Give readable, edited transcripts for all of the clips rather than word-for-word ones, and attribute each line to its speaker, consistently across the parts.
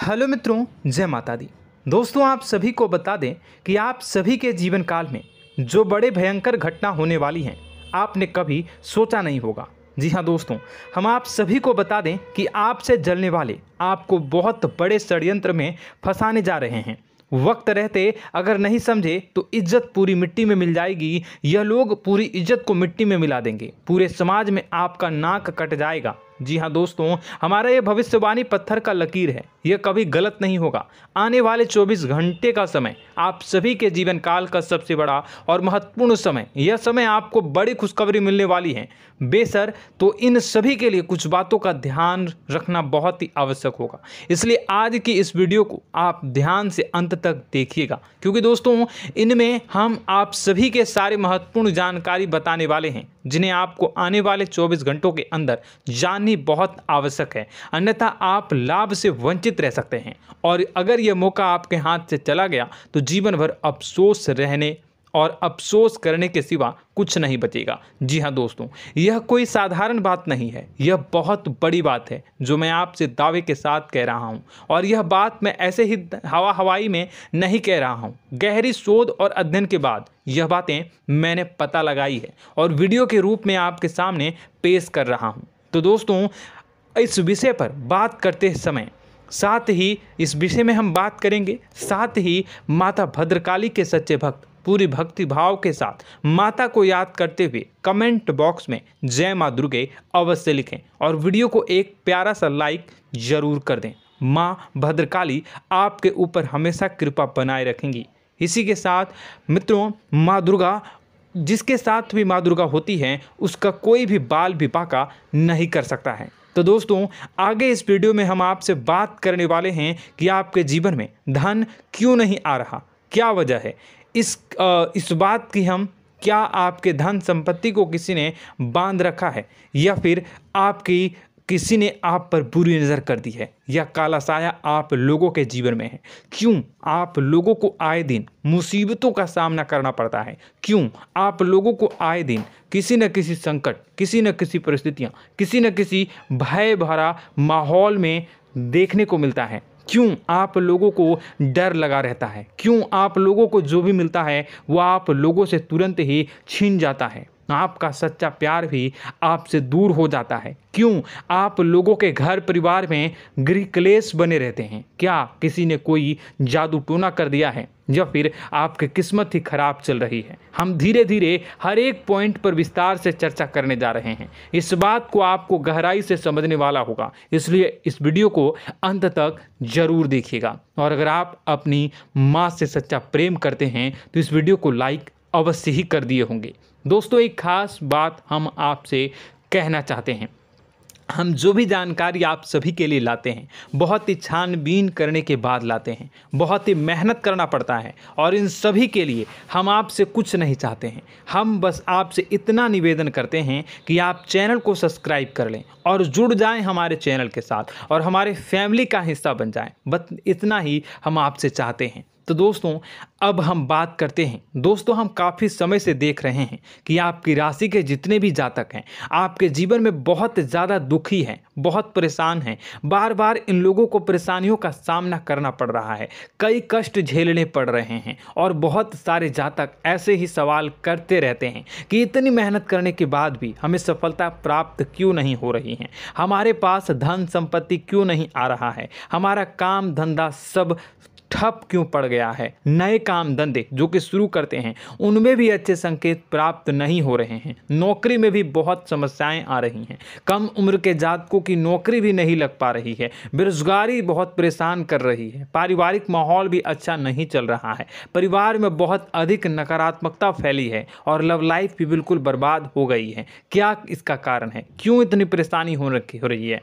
Speaker 1: Hello मित्रों, जय माता दी। दोस्तों, आप सभी को बता दें कि आप सभी के जीवन काल में जो बड़े भयंकर घटना होने वाली हैं, आपने कभी सोचा नहीं होगा। जी हाँ दोस्तों, हम आप सभी को बता दें कि आपसे जलने वाले आपको बहुत बड़े षड्यंत्र में फंसाने जा रहे हैं। वक्त रहते अगर नहीं समझे तो इज्जत पूरी मिट्टी में मिल जाएगी। यह लोग पूरी इज्जत को मिट्टी में मिला देंगे। पूरे समाज में आपका नाक कट जाएगा। जी हाँ दोस्तों, हमारा ये भविष्यवाणी पत्थर का लकीर है, यह कभी गलत नहीं होगा। आने वाले 24 घंटे का समय आप सभी के जीवन काल का सबसे बड़ा और महत्वपूर्ण समय। यह समय आपको बड़ी खुशखबरी मिलने वाली है बेसर, तो इन सभी के लिए कुछ बातों का ध्यान रखना बहुत ही आवश्यक होगा। इसलिए आज की इस वीडियो को आप ध्यान से अंत तक देखिएगा, क्योंकि दोस्तों इनमें हम आप सभी के सारे महत्वपूर्ण जानकारी बताने वाले हैं, जिन्हें आपको आने वाले 24 घंटों के अंदर जाननी बहुत आवश्यक है। अन्यथा आप लाभ से वंचित रह सकते हैं, और अगर यह मौका आपके हाथ से चला गया तो जीवन भर अफसोस रहने और अफसोस करने के सिवा कुछ नहीं बचेगा। जी हाँ दोस्तों, यह कोई साधारण बात नहीं है, यह बहुत बड़ी बात है जो मैं आपसे दावे के साथ कह रहा हूँ। और यह बात मैं ऐसे ही हवाई में नहीं कह रहा हूँ। गहरी शोध और अध्ययन के बाद यह बातें मैंने पता लगाई है और वीडियो के रूप में आपके सामने पेश कर रहा हूँ। तो दोस्तों, इस विषय पर बात करते समय साथ ही इस विषय में हम बात करेंगे, साथ ही माता भद्रकाली के सच्चे भक्त पूरी भक्ति भाव के साथ माता को याद करते हुए कमेंट बॉक्स में जय माँ दुर्गे अवश्य लिखें और वीडियो को एक प्यारा सा लाइक जरूर कर दें। माँ भद्रकाली आपके ऊपर हमेशा कृपा बनाए रखेंगी। इसी के साथ मित्रों, माँ दुर्गा, जिसके साथ भी माँ दुर्गा होती हैं, उसका कोई भी बाल भी बांका नहीं कर सकता है। तो दोस्तों, आगे इस वीडियो में हम आपसे बात करने वाले हैं कि आपके जीवन में धन क्यों नहीं आ रहा, क्या वजह है। इस बात की हम क्या आपके धन संपत्ति को किसी ने बांध रखा है, या फिर आपकी किसी ने आप पर बुरी नज़र कर दी है, या काला साया आप लोगों के जीवन में है। क्यों आप लोगों को आए दिन मुसीबतों का सामना करना पड़ता है, क्यों आप लोगों को आए दिन किसी न किसी संकट, किसी न किसी परिस्थितियाँ, किसी न किसी भय भरा माहौल में देखने को मिलता है। क्यों आप लोगों को डर लगा रहता है, क्यों आप लोगों को जो भी मिलता है वो आप लोगों से तुरंत ही छीन जाता है, आपका सच्चा प्यार भी आपसे दूर हो जाता है। क्यों आप लोगों के घर परिवार में गृह क्लेश बने रहते हैं। क्या किसी ने कोई जादू टोना कर दिया है, या फिर आपकी किस्मत ही खराब चल रही है। हम धीरे धीरे हर एक पॉइंट पर विस्तार से चर्चा करने जा रहे हैं। इस बात को आपको गहराई से समझने वाला होगा, इसलिए इस वीडियो को अंत तक जरूर देखिएगा। और अगर आप अपनी माँ से सच्चा प्रेम करते हैं तो इस वीडियो को लाइक अवश्य ही कर दिए होंगे। दोस्तों, एक खास बात हम आपसे कहना चाहते हैं। हम जो भी जानकारी आप सभी के लिए लाते हैं, बहुत ही छानबीन करने के बाद लाते हैं, बहुत ही मेहनत करना पड़ता है, और इन सभी के लिए हम आपसे कुछ नहीं चाहते हैं। हम बस आपसे इतना निवेदन करते हैं कि आप चैनल को सब्सक्राइब कर लें और जुड़ जाएं हमारे चैनल के साथ और हमारे फैमिली का हिस्सा बन जाएं। बस इतना ही हम आपसे चाहते हैं। तो दोस्तों, अब हम बात करते हैं। दोस्तों, हम काफ़ी समय से देख रहे हैं कि आपकी राशि के जितने भी जातक हैं, आपके जीवन में बहुत ज़्यादा दुखी हैं, बहुत परेशान हैं। बार बार इन लोगों को परेशानियों का सामना करना पड़ रहा है, कई कष्ट झेलने पड़ रहे हैं, और बहुत सारे जातक ऐसे ही सवाल करते रहते हैं कि इतनी मेहनत करने के बाद भी हमें सफलता प्राप्त क्यों नहीं हो रही है, हमारे पास धन संपत्ति क्यों नहीं आ रहा है, हमारा काम धंधा सब ठप क्यों पड़ गया है, नए काम धंधे जो कि शुरू करते हैं उनमें भी अच्छे संकेत प्राप्त नहीं हो रहे हैं, नौकरी में भी बहुत समस्याएं आ रही हैं, कम उम्र के जातकों की नौकरी भी नहीं लग पा रही है, बेरोजगारी बहुत परेशान कर रही है, पारिवारिक माहौल भी अच्छा नहीं चल रहा है, परिवार में बहुत अधिक नकारात्मकता फैली है, और लव लाइफ भी बिल्कुल बर्बाद हो गई है। क्या इसका कारण है, क्यों इतनी परेशानी हो रही है?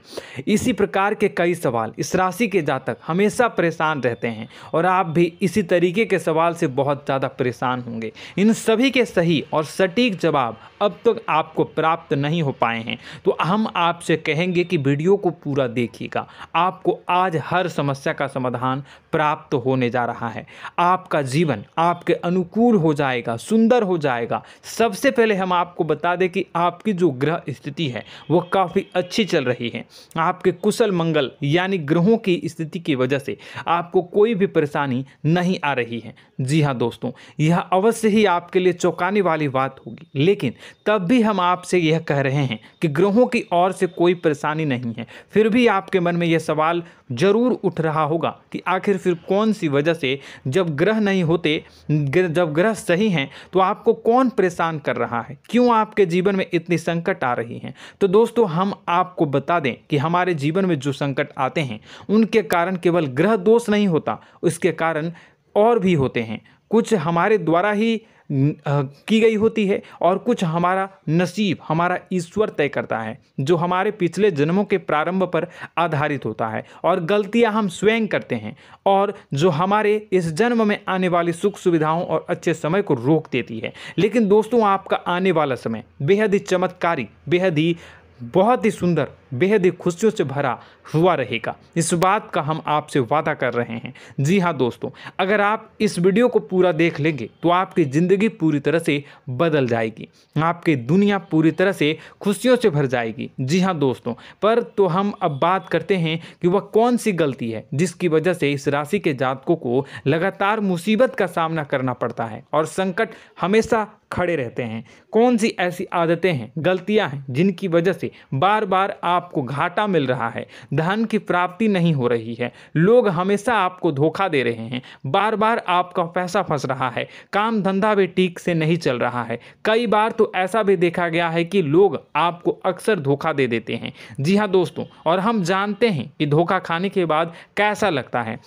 Speaker 1: इसी प्रकार के कई सवाल इस राशि के जातक हमेशा परेशान रहते हैं, और आप भी इसी तरीके के सवाल से बहुत ज़्यादा परेशान होंगे। इन सभी के सही और सटीक जवाब अब तक आपको प्राप्त नहीं हो पाए हैं, तो हम आपसे कहेंगे कि वीडियो को पूरा देखिएगा। आपको आज हर समस्या का समाधान प्राप्त होने जा रहा है। आपका जीवन आपके अनुकूल हो जाएगा, सुंदर हो जाएगा। सबसे पहले हम आपको बता दें कि आपकी जो ग्रह स्थिति है वो काफ़ी अच्छी चल रही है। आपके कुशल मंगल यानी ग्रहों की स्थिति की वजह से आपको कोई भी परेशानी नहीं आ रही है। जी हाँ दोस्तों, यह अवश्य ही आपके लिए चौंकाने वाली बात होगी, लेकिन तब भी हम आपसे यह कह रहे हैं कि ग्रहों की ओर से कोई परेशानी नहीं है। फिर भी आपके मन में यह सवाल जरूर उठ रहा होगा कि आखिर फिर कौन सी वजह से, जब ग्रह नहीं होते, जब ग्रह सही हैं, तो आपको कौन परेशान कर रहा है, क्यों आपके जीवन में इतनी संकट आ रही हैं। तो दोस्तों, हम आपको बता दें कि हमारे जीवन में जो संकट आते हैं उनके कारण केवल ग्रह दोष नहीं होता, उसके कारण और भी होते हैं। कुछ हमारे द्वारा ही की गई होती है और कुछ हमारा नसीब, हमारा ईश्वर तय करता है, जो हमारे पिछले जन्मों के प्रारंभ पर आधारित होता है। और गलतियां हम स्वयं करते हैं और जो हमारे इस जन्म में आने वाली सुख सुविधाओं और अच्छे समय को रोक देती है। लेकिन दोस्तों, आपका आने वाला समय बेहद ही चमत्कारी, बेहद ही बहुत ही सुंदर, बेहद ही खुशियों से भरा हुआ रहेगा। इस बात का हम आपसे वादा कर रहे हैं। जी हाँ दोस्तों, अगर आप इस वीडियो को पूरा देख लेंगे तो आपकी ज़िंदगी पूरी तरह से बदल जाएगी, आपकी दुनिया पूरी तरह से खुशियों से भर जाएगी। जी हाँ दोस्तों, पर तो हम अब बात करते हैं कि वह कौन सी गलती है जिसकी वजह से इस राशि के जातकों को लगातार मुसीबत का सामना करना पड़ता है और संकट हमेशा खड़े रहते हैं। कौन सी ऐसी आदतें हैं, गलतियां हैं जिनकी वजह से बार बार आपको घाटा मिल रहा है, धन की प्राप्ति नहीं हो रही है, लोग हमेशा आपको धोखा दे रहे हैं, बार बार आपका पैसा फंस रहा है, काम धंधा भी ठीक से नहीं चल रहा है। कई बार तो ऐसा भी देखा गया है कि लोग आपको अक्सर धोखा दे देते हैं। जी हाँ दोस्तों, और हम जानते हैं कि धोखा खाने के बाद कैसा लगता है।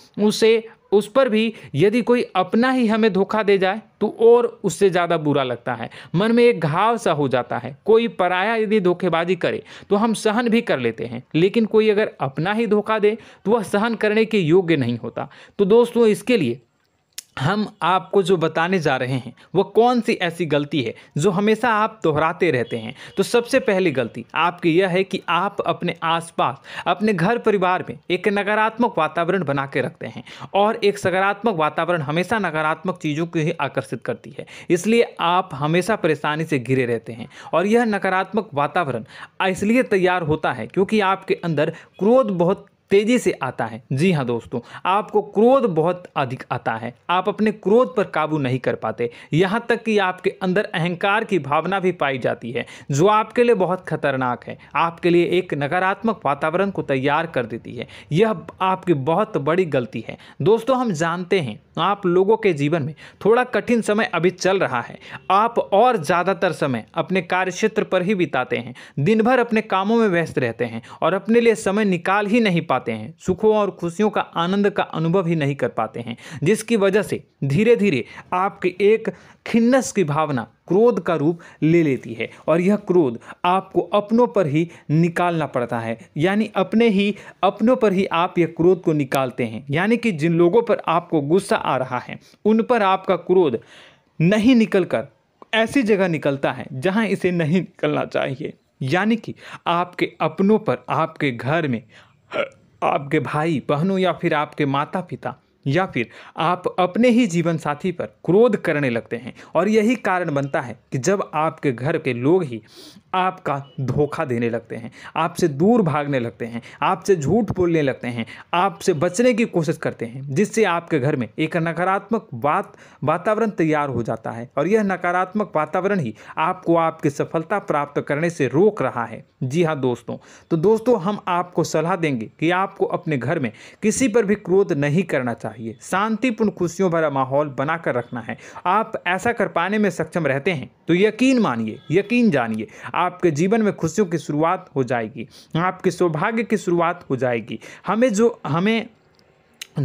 Speaker 1: उस पर भी यदि कोई अपना ही हमें धोखा दे जाए तो और उससे ज़्यादा बुरा लगता है, मन में एक घाव सा हो जाता है। कोई पराया यदि धोखेबाजी करे तो हम सहन भी कर लेते हैं, लेकिन कोई अगर अपना ही धोखा दे तो वह सहन करने के योग्य नहीं होता। तो दोस्तों, इसके लिए हम आपको जो बताने जा रहे हैं वो कौन सी ऐसी गलती है जो हमेशा आप दोहराते रहते हैं। तो सबसे पहली गलती आपकी यह है कि आप अपने आसपास, अपने घर परिवार में एक नकारात्मक वातावरण बना के रखते हैं, और एक सकारात्मक वातावरण हमेशा नकारात्मक चीज़ों को ही आकर्षित करती है। इसलिए आप हमेशा परेशानी से घिरे रहते हैं, और यह नकारात्मक वातावरण इसलिए तैयार होता है क्योंकि आपके अंदर क्रोध बहुत तेजी से आता है। जी हाँ दोस्तों, आपको क्रोध बहुत अधिक आता है, आप अपने क्रोध पर काबू नहीं कर पाते, यहाँ तक कि आपके अंदर अहंकार की भावना भी पाई जाती है, जो आपके लिए बहुत खतरनाक है, आपके लिए एक नकारात्मक वातावरण को तैयार कर देती है। यह आपकी बहुत बड़ी गलती है। दोस्तों, हम जानते हैं आप लोगों के जीवन में थोड़ा कठिन समय अभी चल रहा है। आप और ज़्यादातर समय अपने कार्यक्षेत्र पर ही बिताते हैं, दिन भर अपने कामों में व्यस्त रहते हैं और अपने लिए समय निकाल ही नहीं पाते हैं, सुखों और खुशियों का आनंद का अनुभव ही नहीं कर पाते हैं, जिसकी वजह से धीरे धीरे आपकी एक खिन्नस की भावना क्रोध का रूप ले लेती है, और यह क्रोध आपको अपनों पर ही निकालना पड़ता है। यानी अपनों पर ही आप यह क्रोध को निकालते हैं। यानी कि जिन लोगों पर आपको गुस्सा आ रहा है उन पर आपका क्रोध नहीं निकलकर ऐसी जगह निकलता है जहां इसे नहीं निकलना चाहिए। यानी कि आपके अपनों पर, आपके घर में आपके भाई बहनों या फिर आपके माता पिता या फिर आप अपने ही जीवन साथी पर क्रोध करने लगते हैं, और यही कारण बनता है कि जब आपके घर के लोग ही आपका धोखा देने लगते हैं, आपसे दूर भागने लगते हैं, आपसे झूठ बोलने लगते हैं, आपसे बचने की कोशिश करते हैं, जिससे आपके घर में एक नकारात्मक वातावरण तैयार हो जाता है, और यह नकारात्मक वातावरण ही आपको आपकी सफलता प्राप्त करने से रोक रहा है। जी हाँ दोस्तों, तो दोस्तों, हम आपको सलाह देंगे कि आपको अपने घर में किसी पर भी क्रोध नहीं करना चाहिए, शांतिपूर्ण खुशियों भरा माहौल बनाकर रखना है। आप ऐसा कर पाने में सक्षम रहते हैं तो यकीन मानिए, यकीन जानिए, आपके जीवन में खुशियों की शुरुआत हो जाएगी, आपके सौभाग्य की शुरुआत हो जाएगी।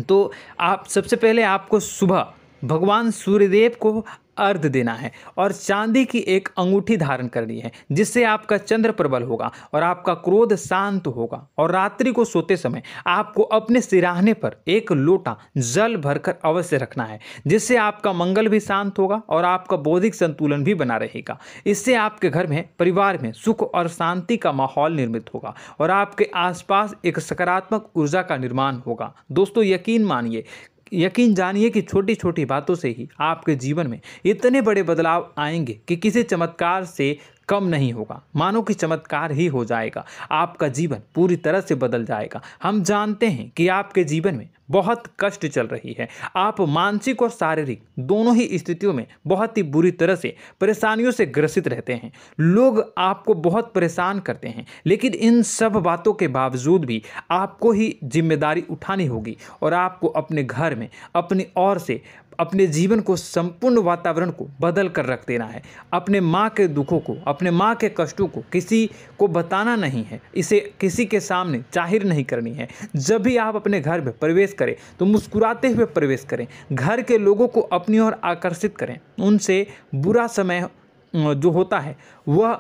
Speaker 1: तो आप सबसे पहले आपको सुबह भगवान सूर्यदेव को अर्घ देना है और चांदी की एक अंगूठी धारण करनी है, जिससे आपका चंद्र प्रबल होगा और आपका क्रोध शांत होगा। और रात्रि को सोते समय आपको अपने सिराहने पर एक लोटा जल भरकर अवश्य रखना है, जिससे आपका मंगल भी शांत होगा और आपका बौद्धिक संतुलन भी बना रहेगा। इससे आपके घर में, परिवार में सुख और शांति का माहौल निर्मित होगा और आपके आसपास एक सकारात्मक ऊर्जा का निर्माण होगा। दोस्तों यकीन जानिए कि छोटी छोटी बातों से ही आपके जीवन में इतने बड़े बदलाव आएंगे कि किसी चमत्कार से कम नहीं होगा। मानो कि चमत्कार ही हो जाएगा, आपका जीवन पूरी तरह से बदल जाएगा। हम जानते हैं कि आपके जीवन में बहुत कष्ट चल रही है, आप मानसिक और शारीरिक दोनों ही स्थितियों में बहुत ही बुरी तरह से परेशानियों से ग्रसित रहते हैं। लोग आपको बहुत परेशान करते हैं, लेकिन इन सब बातों के बावजूद भी आपको ही जिम्मेदारी उठानी होगी और आपको अपने घर में अपनी ओर से अपने जीवन को, संपूर्ण वातावरण को बदल कर रख देना है। अपने माँ के दुखों को, अपने माँ के कष्टों को किसी को बताना नहीं है, इसे किसी के सामने जाहिर नहीं करनी है। जब भी आप अपने घर में प्रवेश करें तो मुस्कुराते हुए प्रवेश करें, घर के लोगों को अपनी ओर आकर्षित करें। उनसे बुरा समय जो होता है वह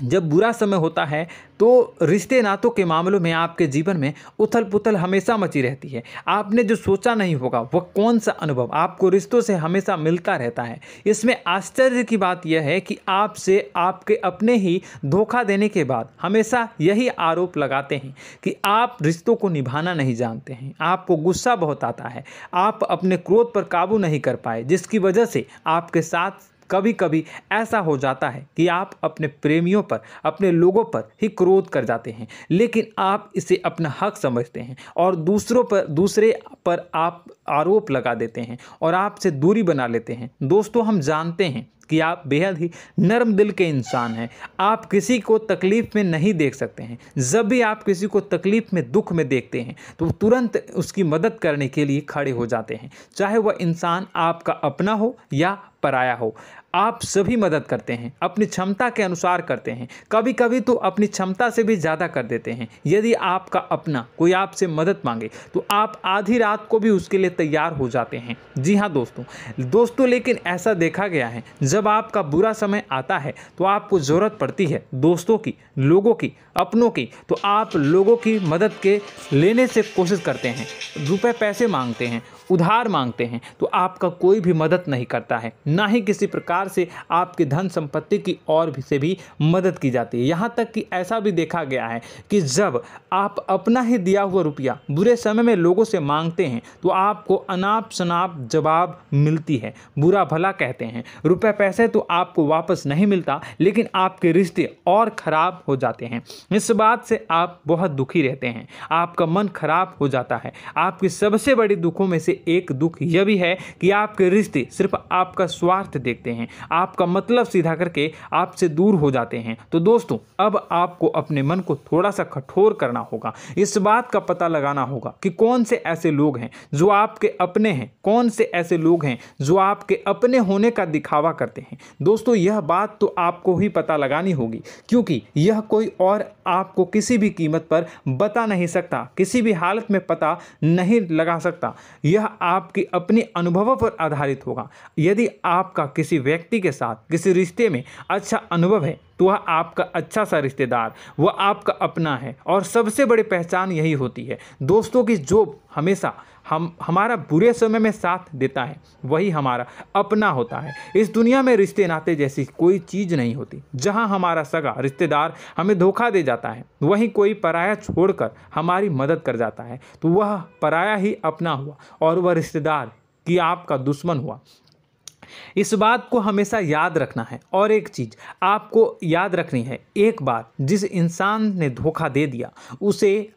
Speaker 1: जब बुरा समय होता है तो रिश्ते नातों के मामलों में आपके जीवन में उथल पुथल हमेशा मची रहती है। आपने जो सोचा नहीं होगा वह कौन सा अनुभव आपको रिश्तों से हमेशा मिलता रहता है। इसमें आश्चर्य की बात यह है कि आपसे आपके अपने ही धोखा देने के बाद हमेशा यही आरोप लगाते हैं कि आप रिश्तों को निभाना नहीं जानते हैं। आपको गुस्सा बहुत आता है, आप अपने क्रोध पर काबू नहीं कर पाए, जिसकी वजह से आपके साथ कभी कभी ऐसा हो जाता है कि आप अपने प्रेमियों पर, अपने लोगों पर ही क्रोध कर जाते हैं, लेकिन आप इसे अपना हक समझते हैं और दूसरे पर आप आरोप लगा देते हैं और आपसे दूरी बना लेते हैं। दोस्तों, हम जानते हैं कि आप बेहद ही नर्म दिल के इंसान हैं। आप किसी को तकलीफ में नहीं देख सकते हैं। जब भी आप किसी को तकलीफ में, दुख में देखते हैं तो तुरंत उसकी मदद करने के लिए खड़े हो जाते हैं, चाहे वह इंसान आपका अपना हो या पराया हो। आप सभी मदद करते हैं, अपनी क्षमता के अनुसार करते हैं, कभी कभी तो अपनी क्षमता से भी ज़्यादा कर देते हैं। यदि आपका अपना कोई आपसे मदद मांगे तो आप आधी रात को भी उसके लिए तैयार हो जाते हैं। जी हाँ दोस्तों, लेकिन ऐसा देखा गया है, जब आपका बुरा समय आता है तो आपको ज़रूरत पड़ती है दोस्तों की, लोगों की, अपनों की, तो आप लोगों की मदद के लेने से कोशिश करते हैं, रुपए पैसे मांगते हैं, उधार मांगते हैं, तो आपका कोई भी मदद नहीं करता है, ना ही किसी प्रकार से आपकी धन संपत्ति की और भी से भी मदद की जाती है। यहाँ तक कि ऐसा भी देखा गया है कि जब आप अपना ही दिया हुआ रुपया बुरे समय में लोगों से मांगते हैं तो आपको अनाप शनाप जवाब मिलती है, बुरा भला कहते हैं। रुपए पैसे तो आपको वापस नहीं मिलता, लेकिन आपके रिश्ते और खराब हो जाते हैं। इस बात से आप बहुत दुखी रहते हैं, आपका मन खराब हो जाता है। आपकी सबसे बड़ी दुखों में से एक दुख यह भी है कि आपके रिश्ते सिर्फ आपका स्वार्थ देखते हैं, आपका मतलब सीधा करके आपसे दूर हो जाते हैं। तो दोस्तों, अब आपको अपने मन को थोड़ा सा कठोर करना होगा, इस बात का पता लगाना होगा कि कौन से ऐसे लोग हैं जो आपके अपने हैं, कौन से ऐसे लोग हैं जो आपके अपने होने का दिखावा करते हैं। दोस्तों, यह बात तो आपको ही पता लगानी होगी, क्योंकि यह कोई और आपको किसी भी कीमत पर बता नहीं सकता, किसी भी हालत में पता नहीं लगा सकता। यह आपकी अपनी अनुभवों पर आधारित होगा। यदि आपका किसी व्यक्ति के साथ किसी रिश्ते में अच्छा अनुभव है तो वह आपका अच्छा सा रिश्तेदार, वह आपका अपना है। और सबसे बड़ी पहचान यही होती है दोस्तों की जो हमेशा हमारा बुरे समय में साथ देता है वही हमारा अपना होता है। इस दुनिया में रिश्ते नाते जैसी कोई चीज़ नहीं होती। जहां हमारा सगा रिश्तेदार हमें धोखा दे जाता है, वहीं कोई पराया छोड़कर हमारी मदद कर जाता है, तो वह पराया ही अपना हुआ और वह रिश्तेदार की आपका दुश्मन हुआ। इस बात को हमेशा याद रखना है। और एक चीज़ आपको याद रखनी है, एक बार जिस इंसान ने धोखा दे दिया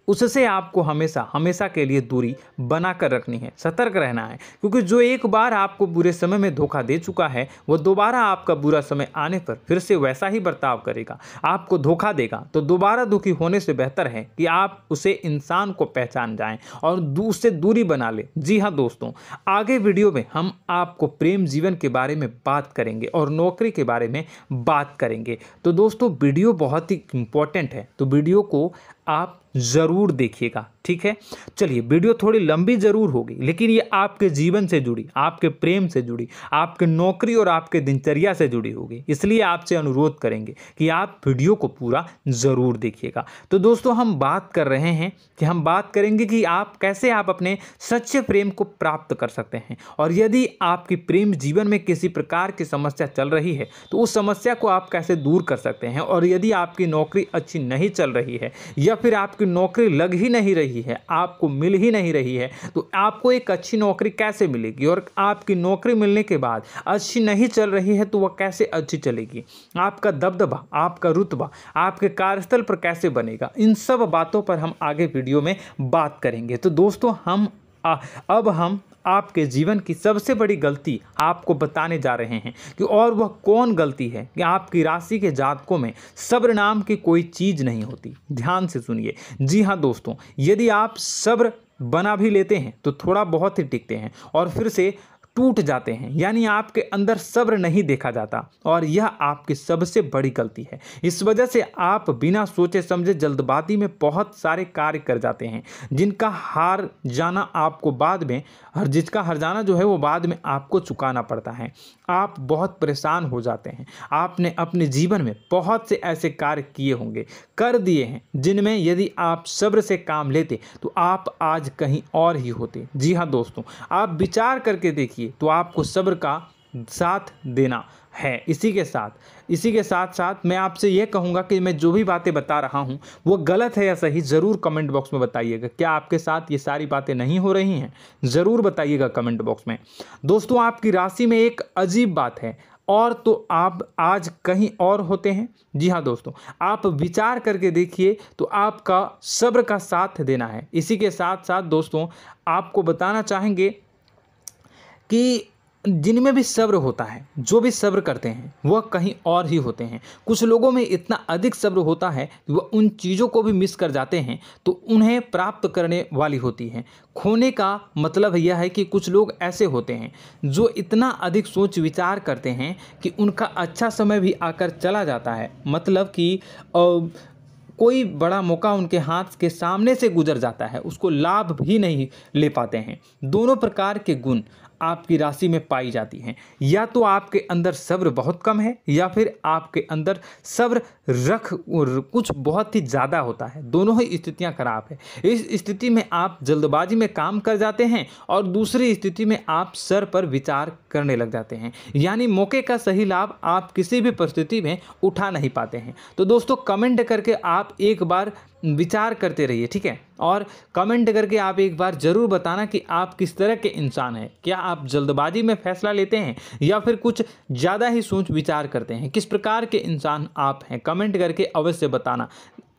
Speaker 1: उससे आपको हमेशा के लिए दूरी बना कर रखनी है, सतर्क रहना है। क्योंकि जो एक बार आपको बुरे समय में धोखा दे चुका है वो दोबारा आपका बुरा समय आने पर फिर से वैसा ही बर्ताव करेगा, आपको धोखा देगा। तो दोबारा दुखी होने से बेहतर है कि आप उसे इंसान को पहचान जाएं और उससे दूरी बना लें। जी हाँ दोस्तों, आगे वीडियो में हम आपको प्रेम जीवन के बारे में बात करेंगे और नौकरी के बारे में बात करेंगे। तो दोस्तों, वीडियो बहुत ही इम्पोर्टेंट है, तो वीडियो को आप ज़रूर देखिएगा, ठीक है। चलिए, वीडियो थोड़ी लंबी ज़रूर होगी, लेकिन ये आपके जीवन से जुड़ी, आपके प्रेम से जुड़ी, आपके नौकरी और आपके दिनचर्या से जुड़ी होगी, इसलिए आपसे अनुरोध करेंगे कि आप वीडियो को पूरा ज़रूर देखिएगा। तो दोस्तों, हम बात कर रहे हैं कि हम बात करेंगे कि आप कैसे आप अपने सच्चे प्रेम को प्राप्त कर सकते हैं, और यदि आपकी प्रेम जीवन में किसी प्रकार की समस्या चल रही है तो उस समस्या को आप कैसे दूर कर सकते हैं, और यदि आपकी नौकरी अच्छी नहीं चल रही है या फिर आपकी नौकरी लग ही नहीं रही है, आपको मिल ही नहीं रही है, तो आपको एक अच्छी नौकरी कैसे मिलेगी, और आपकी नौकरी मिलने के बाद अच्छी नहीं चल रही है तो वह कैसे अच्छी चलेगी, आपका दबदबा, आपका रुतबा आपके कार्यस्थल पर कैसे बनेगा, इन सब बातों पर हम आगे वीडियो में बात करेंगे। तो दोस्तों, अब हम आपके जीवन की सबसे बड़ी गलती आपको बताने जा रहे हैं कि और वह कौन गलती है कि आपकी राशि के जातकों में सब्र नाम की कोई चीज़ नहीं होती। ध्यान से सुनिए। जी हाँ दोस्तों, यदि आप सब्र बना भी लेते हैं तो थोड़ा बहुत ही टिकते हैं और फिर से टूट जाते हैं, यानी आपके अंदर सब्र नहीं देखा जाता, और यह आपकी सबसे बड़ी गलती है। इस वजह से आप बिना सोचे समझे जल्दबाजी में बहुत सारे कार्य कर जाते हैं, जिसका हार जाना जो है वो बाद में आपको चुकाना पड़ता है। आप बहुत परेशान हो जाते हैं। आपने अपने जीवन में बहुत से ऐसे कार्य किए होंगे, कर दिए हैं, जिनमें यदि आप सब्र से काम लेते तो आप आज कहीं और ही होते। जी हाँ दोस्तों, आप विचार करके देखिए तो आपको सब्र का साथ देना है। इसी के साथ साथ मैं आपसे यह कहूँगा कि मैं जो भी बातें बता रहा हूँ वो गलत है या सही, ज़रूर कमेंट बॉक्स में बताइएगा। क्या आपके साथ ये सारी बातें नहीं हो रही हैं? ज़रूर बताइएगा कमेंट बॉक्स में। दोस्तों, आपकी राशि में एक अजीब बात है, और तो आप आज कहीं और होते हैं। जी हाँ दोस्तों, आप विचार करके देखिए तो आपका सब्र का साथ देना है। इसी के साथ साथ दोस्तों, आपको बताना चाहेंगे कि जिनमें भी सब्र होता है, जो भी सब्र करते हैं वह कहीं और ही होते हैं। कुछ लोगों में इतना अधिक सब्र होता है कि वह उन चीज़ों को भी मिस कर जाते हैं तो उन्हें प्राप्त करने वाली होती हैं। खोने का मतलब यह है कि कुछ लोग ऐसे होते हैं जो इतना अधिक सोच विचार करते हैं कि उनका अच्छा समय भी आकर चला जाता है, मतलब कि कोई बड़ा मौका उनके हाथ के सामने से गुजर जाता है, उसको लाभ भी नहीं ले पाते हैं। दोनों प्रकार के गुण आपकी राशि में पाई जाती हैं। या तो आपके अंदर सब्र बहुत कम है, या फिर आपके अंदर सब्र कुछ बहुत ही ज़्यादा होता है। दोनों ही स्थितियां खराब है। इस स्थिति में आप जल्दबाजी में काम कर जाते हैं, और दूसरी स्थिति में आप सर पर विचार करने लग जाते हैं, यानी मौके का सही लाभ आप किसी भी परिस्थिति में उठा नहीं पाते हैं। तो दोस्तों, कमेंट करके आप एक बार विचार करते रहिए, ठीक है, और कमेंट करके आप एक बार ज़रूर बताना कि आप किस तरह के इंसान हैं। क्या आप जल्दबाजी में फैसला लेते हैं या फिर कुछ ज़्यादा ही सोच विचार करते हैं? किस प्रकार के इंसान आप हैं? कमेंट करके अवश्य बताना।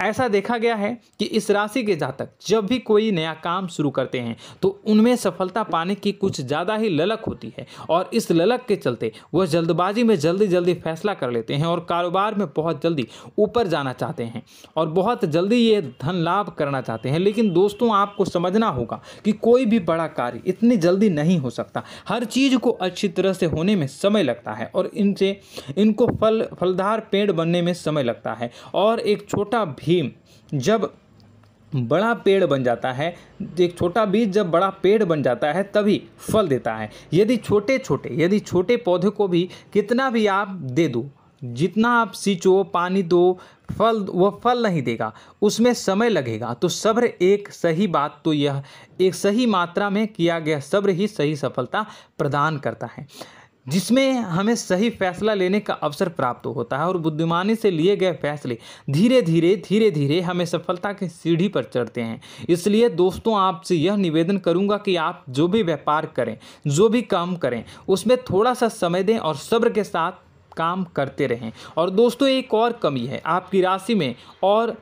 Speaker 1: ऐसा देखा गया है कि इस राशि के जातक जब भी कोई नया काम शुरू करते हैं तो उनमें सफलता पाने की कुछ ज़्यादा ही ललक होती है, और इस ललक के चलते वह जल्दबाजी में जल्दी फैसला कर लेते हैं और कारोबार में बहुत जल्दी ऊपर जाना चाहते हैं और बहुत जल्दी ये धन लाभ करना चाहते हैं। लेकिन दोस्तों, आपको समझना होगा कि कोई भी बड़ा कार्य इतनी जल्दी नहीं हो सकता। हर चीज़ को अच्छी तरह से होने में समय लगता है, और इनको फलदार पेड़ बनने में समय लगता है। और एक छोटा भीम जब बड़ा पेड़ बन जाता है, एक छोटा बीज जब बड़ा पेड़ बन जाता है तभी फल देता है। यदि छोटे पौधे को भी कितना भी आप दे दो, जितना आप सींचो, पानी दो, वह फल नहीं देगा, उसमें समय लगेगा। तो सब्र एक सही बात, तो यह एक सही मात्रा में किया गया सब्र ही सही सफलता प्रदान करता है, जिसमें हमें सही फैसला लेने का अवसर प्राप्त होता है, और बुद्धिमानी से लिए गए फैसले धीरे धीरे हमें सफलता की सीढ़ी पर चढ़ते हैं। इसलिए दोस्तों, आपसे यह निवेदन करूंगा कि आप जो भी व्यापार करें, जो भी काम करें, उसमें थोड़ा सा समय दें और सब्र के साथ काम करते रहें। और दोस्तों, एक और कमी है आपकी राशि में, और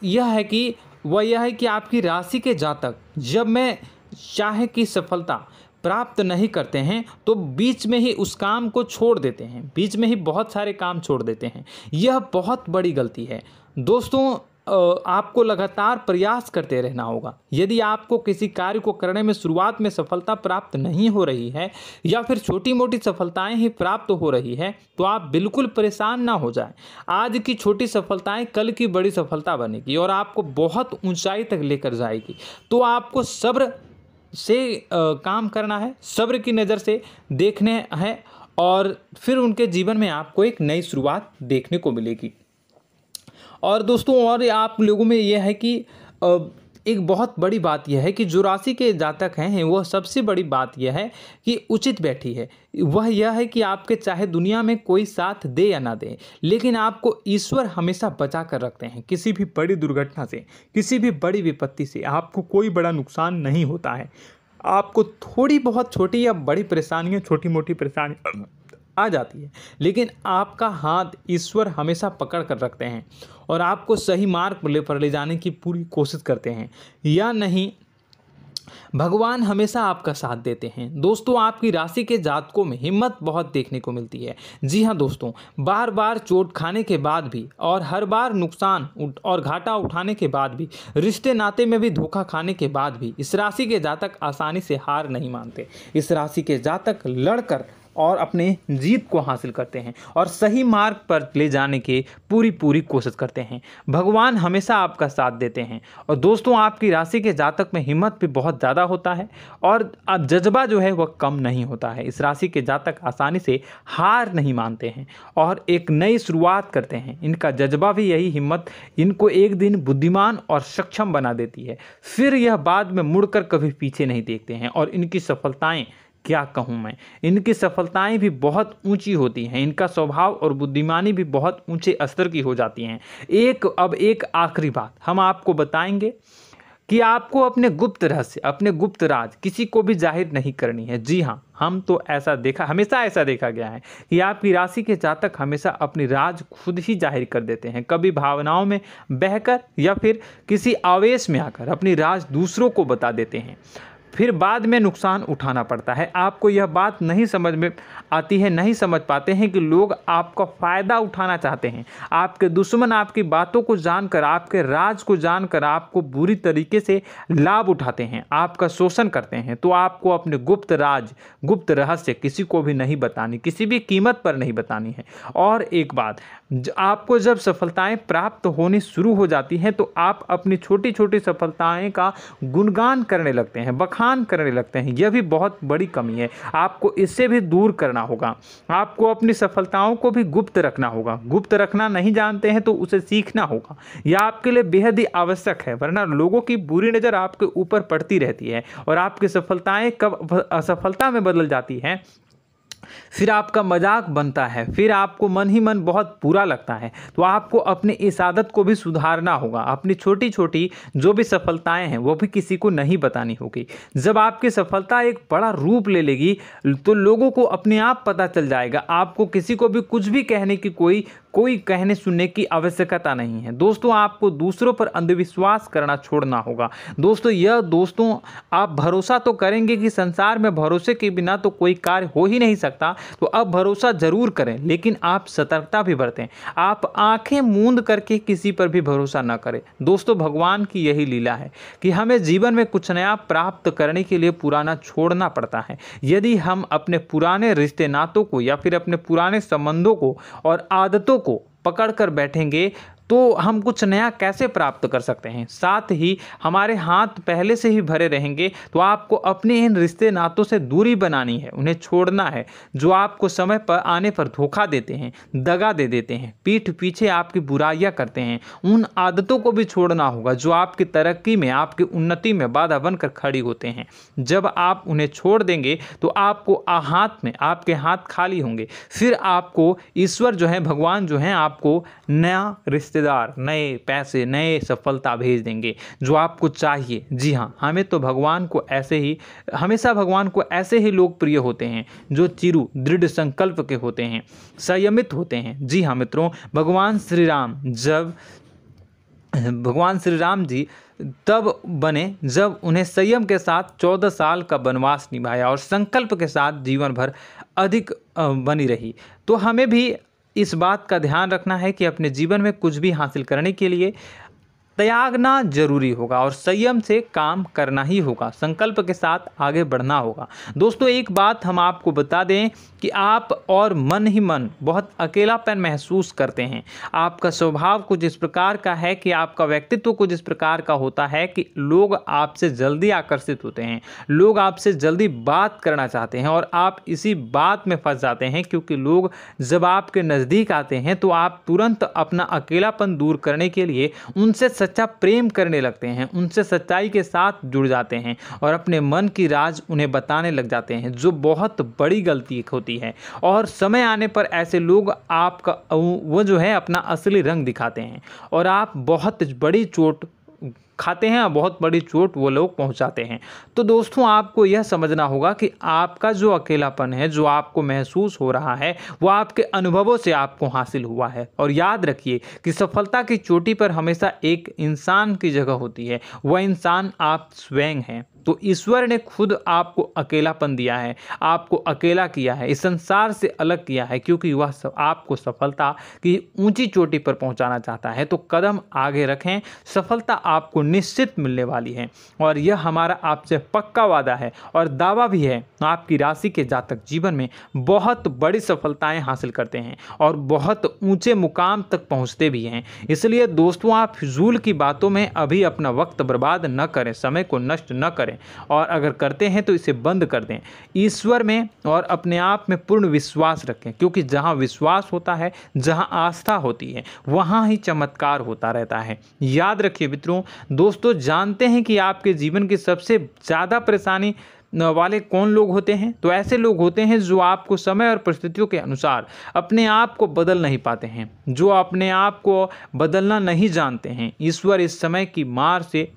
Speaker 1: यह है कि आपकी राशि के जातक जब में चाहे की सफलता प्राप्त नहीं करते हैं तो बीच में ही उस काम को छोड़ देते हैं, बीच में ही बहुत सारे काम छोड़ देते हैं। यह बहुत बड़ी गलती है दोस्तों। आपको लगातार प्रयास करते रहना होगा। यदि आपको किसी कार्य को करने में शुरुआत में सफलता प्राप्त नहीं हो रही है या फिर छोटी मोटी सफलताएं ही प्राप्त हो रही है तो आप बिल्कुल परेशान ना हो जाएं। आज की छोटी सफलताएं कल की बड़ी सफलता बनेगी और आपको बहुत ऊंचाई तक लेकर जाएगी। तो आपको सब्र से काम करना है, सब्र की नज़र से देखने हैं और फिर उनके जीवन में आपको एक नई शुरुआत देखने को मिलेगी। और दोस्तों और आप लोगों में यह है कि एक बहुत बड़ी बात यह है कि जो राशि के जातक हैं वह सबसे बड़ी बात यह है कि उचित बैठी है। वह यह है कि आपके चाहे दुनिया में कोई साथ दे या ना दे, लेकिन आपको ईश्वर हमेशा बचा कर रखते हैं। किसी भी बड़ी दुर्घटना से, किसी भी बड़ी विपत्ति से आपको कोई बड़ा नुकसान नहीं होता है। आपको थोड़ी बहुत छोटी या बड़ी परेशानियाँ, छोटी मोटी परेशानी आ जाती है, लेकिन आपका हाथ ईश्वर हमेशा पकड़ कर रखते हैं और आपको सही मार्ग पर ले जाने की पूरी कोशिश करते हैं। या नहीं, भगवान हमेशा आपका साथ देते हैं। दोस्तों आपकी राशि के जातकों में हिम्मत बहुत देखने को मिलती है। जी हाँ दोस्तों, बार बार चोट खाने के बाद भी और हर बार नुकसान और घाटा उठाने के बाद भी, रिश्ते नाते में भी धोखा खाने के बाद भी इस राशि के जातक आसानी से हार नहीं मानते। इस राशि के जातक लड़कर और अपने जीत को हासिल करते हैं और सही मार्ग पर ले जाने की पूरी कोशिश करते हैं। भगवान हमेशा आपका साथ देते हैं। और दोस्तों आपकी राशि के जातक में हिम्मत भी बहुत ज़्यादा होता है और अब जज्बा जो है वह कम नहीं होता है। इस राशि के जातक आसानी से हार नहीं मानते हैं और एक नई शुरुआत करते हैं। इनका जज्बा भी, यही हिम्मत इनको एक दिन बुद्धिमान और सक्षम बना देती है। फिर यह बाद में मुड़कर कभी पीछे नहीं देखते हैं और इनकी सफलताएं, क्या कहूँ मैं, इनकी सफलताएं भी बहुत ऊंची होती हैं। इनका स्वभाव और बुद्धिमानी भी बहुत ऊंचे स्तर की हो जाती हैं। अब एक आखिरी बात हम आपको बताएंगे कि आपको अपने गुप्त रहस्य, अपने गुप्त राज किसी को भी जाहिर नहीं करनी है। जी हाँ, हमेशा ऐसा देखा गया है कि आपकी राशि के जातक हमेशा अपनी राज खुद ही जाहिर कर देते हैं। कभी भावनाओं में बहकर या फिर किसी आवेश में आकर अपनी राज दूसरों को बता देते हैं, फिर बाद में नुकसान उठाना पड़ता है। आपको यह बात नहीं समझ में आती है, नहीं समझ पाते हैं कि लोग आपका फ़ायदा उठाना चाहते हैं। आपके दुश्मन आपकी बातों को जानकर, आपके राज को जानकर आपको बुरी तरीके से लाभ उठाते हैं, आपका शोषण करते हैं। तो आपको अपने गुप्त राज, गुप्त रहस्य किसी को भी नहीं बतानी, किसी भी कीमत पर नहीं बतानी है। और एक बात, आपको जब सफलताएं प्राप्त होनी शुरू हो जाती हैं तो आप अपनी छोटी छोटी सफलताएं का गुणगान करने लगते हैं, बखान करने लगते हैं। यह भी बहुत बड़ी कमी है, आपको इससे भी दूर करना होगा। आपको अपनी सफलताओं को भी गुप्त रखना होगा। गुप्त रखना नहीं जानते हैं तो उसे सीखना होगा। यह आपके लिए बेहद ही आवश्यक है, वरना लोगों की बुरी नज़र आपके ऊपर पड़ती रहती है और आपकी सफलताएं कब असफलता में बदल जाती हैं, फिर आपका मजाक बनता है, फिर आपको मन ही मन बहुत बुरा लगता है। तो आपको अपनी इस आदत को भी सुधारना होगा। अपनी छोटी छोटी जो भी सफलताएं हैं वो भी किसी को नहीं बतानी होगी। जब आपकी सफलता एक बड़ा रूप ले लेगी तो लोगों को अपने आप पता चल जाएगा। आपको किसी को भी कुछ भी कहने की कोई कहने सुनने की आवश्यकता नहीं है। दोस्तों आपको दूसरों पर अंधविश्वास करना छोड़ना होगा। दोस्तों आप भरोसा तो करेंगे कि संसार में भरोसे के बिना तो कोई कार्य हो ही नहीं सकता, तो अब भरोसा जरूर करें, लेकिन आप सतर्कता भी बरतें। आप आंखें मूंद करके किसी पर भी भरोसा न करें। दोस्तों भगवान की यही लीला है कि हमें जीवन में कुछ नया प्राप्त करने के लिए पुराना छोड़ना पड़ता है। यदि हम अपने पुराने रिश्ते नातों को या फिर अपने पुराने संबंधों को और आदतों को पकड़ कर बैठेंगे तो हम कुछ नया कैसे प्राप्त कर सकते हैं। साथ ही हमारे हाथ पहले से ही भरे रहेंगे। तो आपको अपने इन रिश्ते नातों से दूरी बनानी है, उन्हें छोड़ना है जो आपको समय पर आने पर धोखा देते हैं, दगा दे देते हैं, पीठ पीछे आपकी बुराइयां करते हैं। उन आदतों को भी छोड़ना होगा जो आपकी तरक्की में, आपकी उन्नति में बाधा बनकर खड़ी होते हैं। जब आप उन्हें छोड़ देंगे तो आपके हाथ खाली होंगे। फिर आपको ईश्वर जो है, भगवान जो है, आपको नया रिश्तेदार, नए पैसे, नए सफलता भेज देंगे जो आपको चाहिए। जी हाँ, हमेशा भगवान को ऐसे ही लोग प्रिय होते हैं जो चिरु दृढ़ संकल्प के होते हैं, संयमित होते हैं। जी हाँ मित्रों, भगवान श्री राम जी तब बने जब उन्हें संयम के साथ 14 साल का वनवास निभाया और संकल्प के साथ जीवन भर अधिक बनी रही। तो हमें भी इस बात का ध्यान रखना है कि अपने जीवन में कुछ भी हासिल करने के लिए त्यागना जरूरी होगा और संयम से काम करना ही होगा, संकल्प के साथ आगे बढ़ना होगा। दोस्तों एक बात हम आपको बता दें कि आप और मन ही मन बहुत अकेलापन महसूस करते हैं। आपका स्वभाव कुछ इस प्रकार का है कि आपका व्यक्तित्व कुछ इस प्रकार का होता है कि लोग आपसे जल्दी आकर्षित होते हैं, लोग आपसे जल्दी बात करना चाहते हैं और आप इसी बात में फंस जाते हैं, क्योंकि लोग जब आपके नज़दीक आते हैं तो आप तुरंत अपना अकेलापन दूर करने के लिए उनसे सच्चा प्रेम करने लगते हैं, उनसे सच्चाई के साथ जुड़ जाते हैं और अपने मन की राज उन्हें बताने लग जाते हैं, जो बहुत बड़ी गलती होती है। और समय आने पर ऐसे लोग आपका वो जो है अपना असली रंग दिखाते हैं और आप बहुत बड़ी चोट खाते हैं, बहुत बड़ी चोट वो लोग पहुंचाते हैं। तो दोस्तों आपको यह समझना होगा कि आपका जो अकेलापन है, जो आपको महसूस हो रहा है, वो आपके अनुभवों से आपको हासिल हुआ है। और याद रखिए कि सफलता की चोटी पर हमेशा एक इंसान की जगह होती है, वह इंसान आप स्वयं हैं। तो ईश्वर ने खुद आपको अकेलापन दिया है, आपको अकेला किया है, इस संसार से अलग किया है, क्योंकि वह आपको सफलता की ऊंची चोटी पर पहुंचाना चाहता है। तो कदम आगे रखें, सफलता आपको निश्चित मिलने वाली है और यह हमारा आपसे पक्का वादा है और दावा भी है। आपकी राशि के जातक जीवन में बहुत बड़ी सफलताएं हासिल करते हैं और बहुत ऊंचे मुकाम तक पहुंचते भी हैं। इसलिए दोस्तों आप फिजूल की बातों में अभी अपना वक्त बर्बाद न करें, समय को नष्ट न करें और अगर करते हैं तो इसे बंद कर दें। ईश्वर में और अपने आप में पूर्ण विश्वास रखें, क्योंकि जहां विश्वास होता है, जहां आस्था होती है, वहां ही चमत्कार होता रहता है। याद रखिए मित्रों, दोस्तों जानते हैं कि आपके जीवन की सबसे ज़्यादा परेशानी वाले कौन लोग होते हैं? तो ऐसे लोग होते हैं जो आपको समय और परिस्थितियों के अनुसार अपने आप को बदल नहीं पाते हैं, जो अपने आप को बदलना नहीं जानते हैं। ईश्वर इस समय की मार से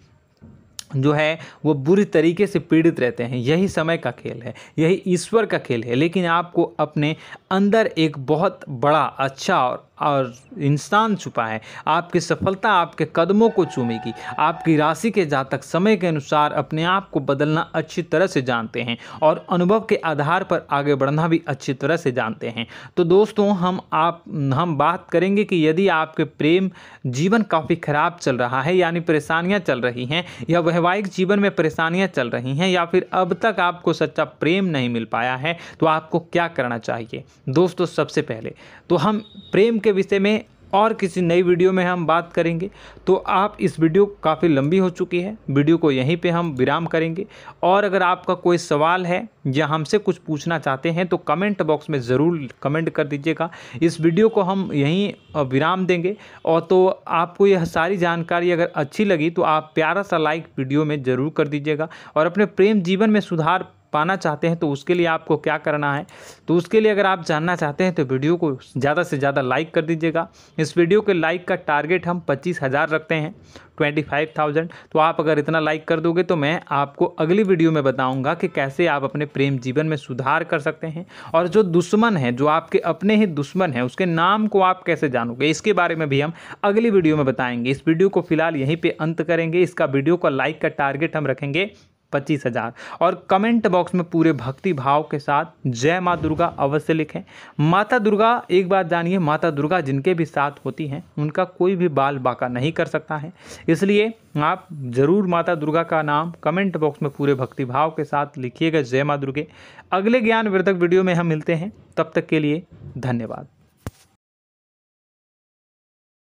Speaker 1: जो है वो बुरी तरीके से पीड़ित रहते हैं। यही समय का खेल है, यही ईश्वर का खेल है। लेकिन आपको अपने अंदर एक बहुत बड़ा अच्छा और इंसान छुपा है। आपकी सफलता आपके कदमों को चूमेगी। आपकी राशि के जातक समय के अनुसार अपने आप को बदलना अच्छी तरह से जानते हैं और अनुभव के आधार पर आगे बढ़ना भी अच्छी तरह से जानते हैं। तो दोस्तों हम बात करेंगे कि यदि आपके प्रेम जीवन काफ़ी खराब चल रहा है, यानी परेशानियां चल रही हैं, या वैवाहिक जीवन में परेशानियां चल रही हैं, या फिर अब तक आपको सच्चा प्रेम नहीं मिल पाया है, तो आपको क्या करना चाहिए? दोस्तों सबसे पहले तो हम प्रेम के विषय में और किसी नई वीडियो में हम बात करेंगे। तो आप इस वीडियो काफ़ी लंबी हो चुकी है, वीडियो को यहीं पे हम विराम करेंगे। और अगर आपका कोई सवाल है या हमसे कुछ पूछना चाहते हैं तो कमेंट बॉक्स में ज़रूर कमेंट कर दीजिएगा। इस वीडियो को हम यहीं विराम देंगे। और तो आपको यह सारी जानकारी अगर अच्छी लगी तो आप प्यारा सा लाइक वीडियो में ज़रूर कर दीजिएगा। और अपने प्रेम जीवन में सुधार पाना चाहते हैं तो उसके लिए आपको क्या करना है, तो उसके लिए अगर आप जानना चाहते हैं तो वीडियो को ज़्यादा से ज़्यादा लाइक कर दीजिएगा। इस वीडियो के लाइक का टारगेट हम 25,000 रखते हैं, 25,000। तो आप अगर इतना लाइक कर दोगे तो मैं आपको अगली वीडियो में बताऊंगा कि कैसे आप अपने प्रेम जीवन में सुधार कर सकते हैं। और जो दुश्मन है, जो आपके अपने ही दुश्मन है, उसके नाम को आप कैसे जानोगे, इसके बारे में भी हम अगली वीडियो में बताएंगे। इस वीडियो को फिलहाल यहीं पर अंत करेंगे। इसका वीडियो का लाइक का टारगेट हम रखेंगे 25,000। और कमेंट बॉक्स में पूरे भक्ति भाव के साथ जय माँ दुर्गा अवश्य लिखें। माता दुर्गा, एक बात जानिए, माता दुर्गा जिनके भी साथ होती हैं उनका कोई भी बाल बाका नहीं कर सकता है। इसलिए आप ज़रूर माता दुर्गा का नाम कमेंट बॉक्स में पूरे भक्ति भाव के साथ लिखिएगा, जय माँ दुर्गे। अगले ज्ञानवर्धक वीडियो में हम मिलते हैं, तब तक के लिए धन्यवाद।